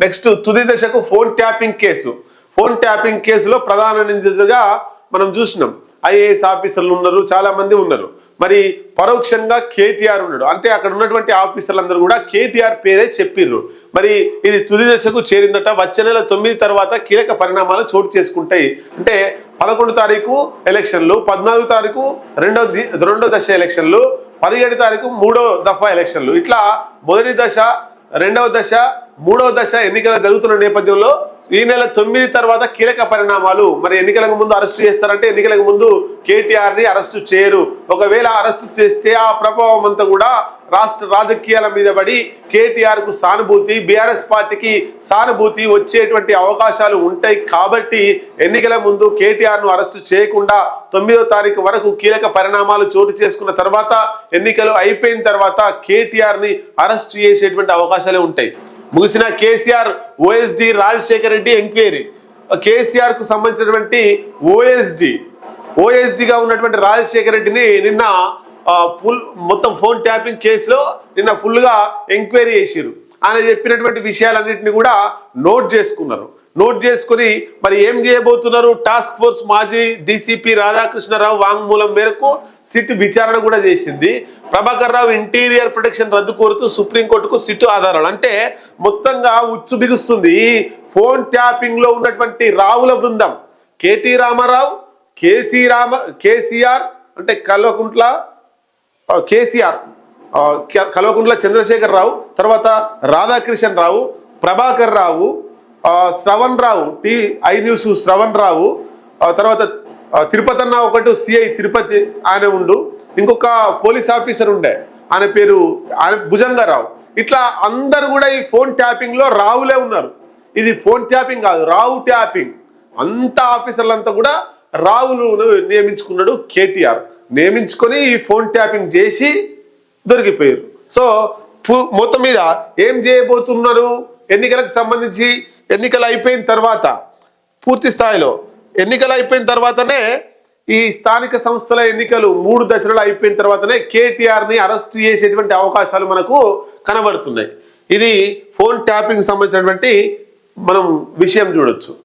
Next తుది దశకు phone tapping case. Phone tapping కేసులో ప్రధాన నిందితుడిగా మనం చూసినాం. ఐఏఎస్ ఆఫీసర్లు ఉన్నారు, చాలా మంది ఉన్నారు. మరి పరోక్షంగా కేటీఆర్ ఉన్నాడు. అంటే అక్కడ ఉన్నటువంటి ఆఫీసర్లందరూ కూడా కేటీఆర్ పేరే చెప్పిర్రు. మరి ఇది తుది దశకు చేరిందట. వచ్చే నెల 9 తర్వాత కీలక పరిణామాలు చోటు చేసుకుంటాయి. అంటే 11 తారీఖు ఎలక్షన్లు, 14 తారీఖు రెండో దశ ఎలక్షన్లు, 17 తారీఖు 3వ దఫా ఎలక్షన్లు. ఇట్లా మొదటి దశ, రెండవ దశ, 3వ దశ ఎన్నికలు జరుగుతున్న నేపథ్యంలో ఈ నెల 9 తర్వాత కీలక పరిణామాలు. మరి ఎన్నికలకు ముందు అరెస్టు చేస్తారంటే ఎన్నికలకు ముందు కేటీఆర్ ని అరెస్టు చేయరు. ఒకవేళ అరెస్టు చేస్తే ఆ ప్రభావం అంతా కూడా రాష్ట్ర రాజకీయాల మీద పడి కేటీఆర్ కు సానుభూతి, బీఆర్ఎస్ పార్టీకి సానుభూతి వచ్చేటువంటి అవకాశాలు ఉంటాయి. కాబట్టి ఎన్నికల ముందు కేటీఆర్ ను అరెస్టు చేయకుండా 9వ తారీఖు వరకు కీలక పరిణామాలు చోటు చేసుకున్న తర్వాత ఎన్నికలు అయిపోయిన తర్వాత కేటీఆర్ ని అరెస్టు చేసేటువంటి అవకాశాలే ఉంటాయి. ముగిసిన కేసీఆర్ ఓఎస్డి రాజశేఖర రెడ్డి ఎంక్వైరీ. కేసీఆర్ కు సంబంధించినటువంటి ఓఎస్డిగా ఉన్నటువంటి రాజశేఖర రెడ్డిని నిన్న మొత్తం ఫోన్ ట్యాపింగ్ కేసులో నిన్న ఫుల్గా ఎంక్వైరీ చేసిరు. ఆయన చెప్పినటువంటి విషయాలన్నింటినీ కూడా నోట్ చేసుకున్నారు. నోట్ చేసుకుని మరి ఏం చేయబోతున్నారు, టాస్క్ ఫోర్స్ మాజీ డీసీపీ రాధాకృష్ణరావు వాంగ్మూలం మేరకు సిట్ విచారణ కూడా చేసింది. ప్రభాకర్ రావు ఇంటీరియర్ ప్రొటెక్షన్ రద్దు కోరుతూ సుప్రీంకోర్టుకు సిట్ ఆధారాలు. అంటే మొత్తంగా ఉచ్చు బిగుస్తుంది. ఫోన్ ట్యాపింగ్ లో ఉన్నటువంటి రావుల బృందం కేటీ రామారావు, కేసీఆర్ అంటే కల్వకుంట్ల చంద్రశేఖర్ రావు, తర్వాత రాధాకృష్ణ రావు, ప్రభాకర్ రావు, శ్రవణ్ రావు, ఐ న్యూస్ శ్రవణ్ రావు, తర్వాత తిరుపతి అన్న ఒకటి సిఐ తిరుపతి ఆయన ఉండు, ఇంకొక పోలీస్ ఆఫీసర్ ఉండే ఆయన పేరు భుజంగారావు. ఇట్లా అందరు కూడా ఈ ఫోన్ ట్యాపింగ్ లో రావులే ఉన్నారు. ఇది ఫోన్ ట్యాపింగ్ కాదు, రావు ట్యాపింగ్. అంతా ఆఫీసర్లంతా కూడా రావులను నియమించుకున్నాడు కేటీఆర్. నియమించుకొని ఈ ఫోన్ ట్యాపింగ్ చేసి దొరికిపోయారు. సో మొత్తం మీద ఏం చేయబోతున్నారు, ఎన్నికలకు సంబంధించి ఎన్నికలు అయిపోయిన తర్వాత పూర్తి స్థాయిలో ఎన్నికలు అయిపోయిన తర్వాతనే ఈ స్థానిక సంస్థల ఎన్నికలు 3 దశలు అయిపోయిన తర్వాతనే కేటీఆర్ ని అరెస్ట్ చేసేటువంటి అవకాశాలు మనకు కనబడుతున్నాయి. ఇది ఫోన్ ట్యాపింగ్ సంబంధించినటువంటి మనం విషయం చూడొచ్చు.